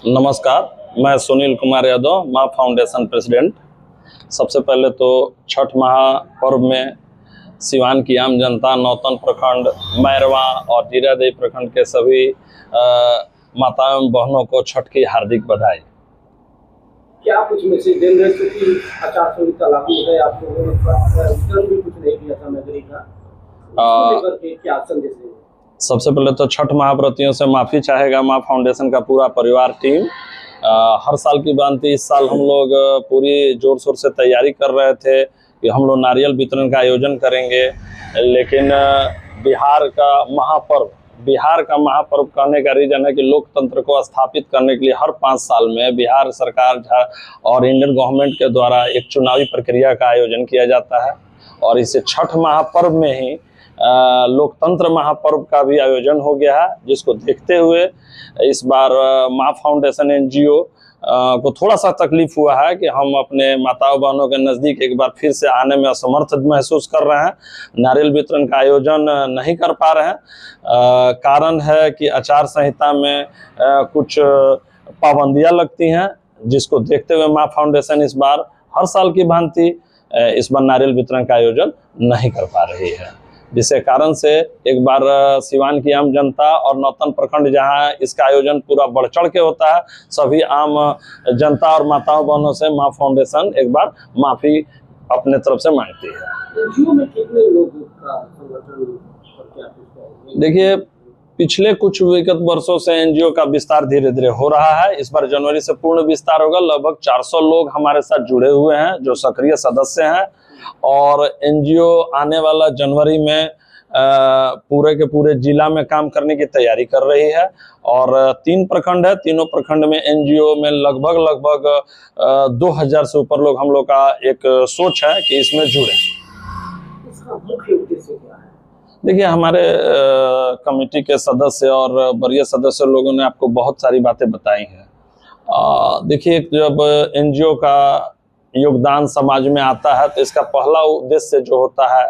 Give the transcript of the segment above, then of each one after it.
नमस्कार, मैं सुनील कुमार यादव, माँ फाउंडेशन प्रेसिडेंट। सबसे पहले तो छठ महापर्व में सिवान की आम जनता, नौतन प्रखंड, मैरवा और जीरादेई प्रखंड के सभी माताओं एवं बहनों को छठ की हार्दिक बधाई। क्या कुछ मैसेज देंगे क्योंकि आचार संहिता लागू है, आप लोगों ने भी कुछ नहीं किया सामग्री का, लेकर के क्या संदेश देंगे? सबसे पहले तो छठ महाव्रतियों से माफ़ी चाहेगा माँ फाउंडेशन का पूरा परिवार टीम। हर साल की भांति इस साल हम लोग पूरी जोर शोर से तैयारी कर रहे थे कि हम लोग नारियल वितरण का आयोजन करेंगे, लेकिन बिहार का महापर्व कहने का रीजन है कि लोकतंत्र को स्थापित करने के लिए हर 5 साल में बिहार सरकार और इंडियन गवर्नमेंट के द्वारा एक चुनावी प्रक्रिया का आयोजन किया जाता है और इसे छठ महापर्व में ही लोकतंत्र महापर्व का भी आयोजन हो गया है, जिसको देखते हुए इस बार माँ फाउंडेशन एनजीओ को थोड़ा सा तकलीफ हुआ है कि हम अपने माताओं बहनों के नज़दीक एक बार फिर से आने में असमर्थ महसूस कर रहे हैं। नारियल वितरण का आयोजन नहीं कर पा रहे हैं। कारण है कि आचार संहिता में कुछ पाबंदियां लगती हैं, जिसको देखते हुए माँ फाउंडेशन इस बार हर साल की भांति इस बार नारियल वितरण का आयोजन नहीं कर पा रही है, जिसके कारण से एक बार सिवान की आम जनता और नौतन प्रखंड जहां इसका आयोजन पूरा बढ़ चढ़ के होता है, सभी आम जनता और माताओं बहनों से माँ फाउंडेशन एक बार माफ़ी अपने तरफ से मांगती है। एनजीओ में कितने लोगों का संगठन? देखिए, पिछले कुछ विगत वर्षों से एनजीओ का विस्तार धीरे धीरे हो रहा है। इस बार जनवरी से पूर्ण विस्तार होगा। लगभग 400 लोग हमारे साथ जुड़े हुए हैं जो सक्रिय सदस्य हैं और एनजीओ आने वाला जनवरी में पूरे के पूरे जिला में काम करने की तैयारी कर रही है और 3 प्रखंड है। तीनों प्रखंड में एनजीओ में लगभग 2000 से ऊपर लोग हम लोग का एक सोच है कि इसमें जुड़े। इसका मुख्य उद्देश्य क्या है? देखिए, हमारे कमेटी के सदस्य और वरीय सदस्य लोगों ने आपको बहुत सारी बातें बताई हैं। देखिए, जब एनजीओ का योगदान समाज में आता है तो इसका पहला उद्देश्य जो होता है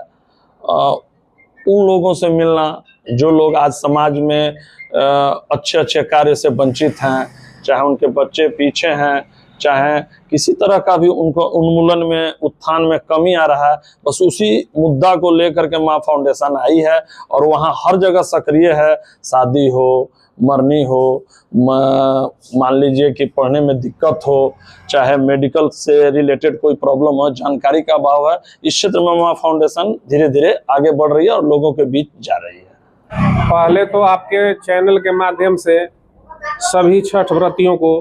उन लोगों से मिलना जो लोग आज समाज में अच्छे कार्य से वंचित हैं, चाहे उनके बच्चे पीछे हैं, चाहे किसी तरह का भी उनको उन्मूलन में उत्थान में कमी आ रहा है, बस उसी मुद्दा को लेकर के माँ फाउंडेशन आई है और वहाँ हर जगह सक्रिय है। शादी हो, मरनी हो, मान लीजिए कि पढ़ने में दिक्कत हो, चाहे मेडिकल से रिलेटेड कोई प्रॉब्लम हो, जानकारी का अभाव है, इस क्षेत्र में माँ फाउंडेशन धीरे धीरे आगे बढ़ रही है और लोगों के बीच जा रही है। पहले तो आपके चैनल के माध्यम से सभी छठ व्रतियों को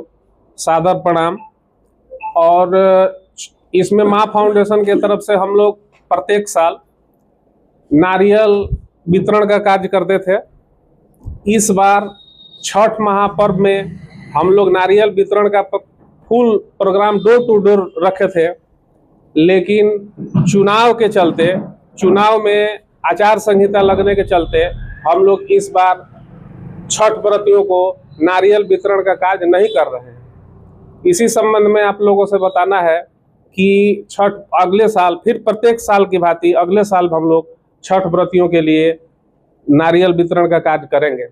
सादर प्रणाम। और इसमें माँ फाउंडेशन के तरफ से हम लोग प्रत्येक साल नारियल वितरण का कार्य करते थे। इस बार छठ महापर्व में हम लोग नारियल वितरण का full program door to door रखे थे, लेकिन चुनाव में आचार संहिता लगने के चलते हम लोग इस बार छठ व्रतियों को नारियल वितरण का कार्य नहीं कर रहे हैं। इसी संबंध में आप लोगों से बताना है कि छठ अगले साल फिर प्रत्येक साल की भांति अगले साल हम लोग छठ व्रतियों के लिए नारियल वितरण का कार्य करेंगे।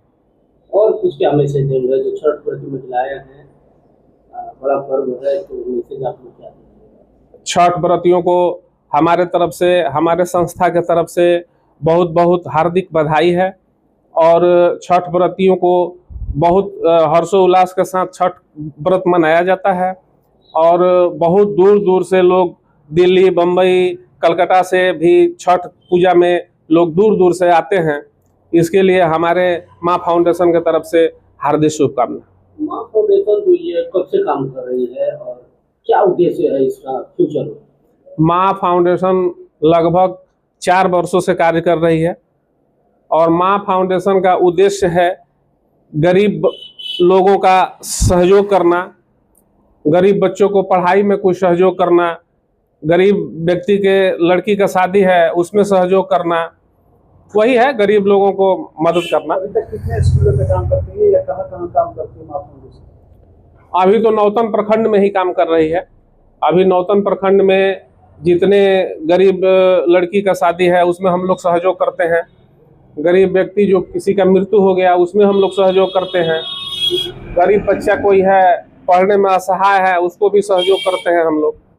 और कुछ क्या मैसेज देंगे जो छठ व्रती महिलाएं हैं, बड़ा पर्व है, तो मैसेज आप लोग क्या देंगे? छठ व्रतियों को हमारे तरफ से, हमारे संस्था के तरफ से बहुत बहुत हार्दिक बधाई है और छठ व्रतियों को बहुत हर्षोल्लास के साथ छठ व्रत मनाया जाता है और बहुत दूर दूर से लोग, दिल्ली, बम्बई, कलकत्ता से भी छठ पूजा में लोग दूर दूर से आते हैं। इसके लिए हमारे माँ फाउंडेशन की तरफ से हार्दिक शुभकामनाएं। माँ फाउंडेशन तो ये कब से काम कर रही है और क्या उद्देश्य है इसका फ्यूचर में? माँ फाउंडेशन लगभग 4 वर्षों से कार्य कर रही है और माँ फाउंडेशन का उद्देश्य है गरीब लोगों का सहयोग करना, गरीब बच्चों को पढ़ाई में कुछ सहयोग करना, गरीब व्यक्ति के लड़की का शादी है उसमें सहयोग करना, वही है गरीब लोगों को मदद करना। अभी तक कितने स्कूलों में काम करती है या कहाँ काम करती है माँ फाउंडेशन? अभी तो नौतन प्रखंड में ही काम कर रही है। अभी नौतन प्रखंड में जितने गरीब लड़की का शादी है उसमें हम लोग सहयोग करते हैं। गरीब व्यक्ति जो किसी का मृत्यु हो गया उसमें हम लोग सहयोग करते हैं। गरीब बच्चा कोई है पढ़ने में असहाय है, उसको भी सहयोग करते हैं हम लोग।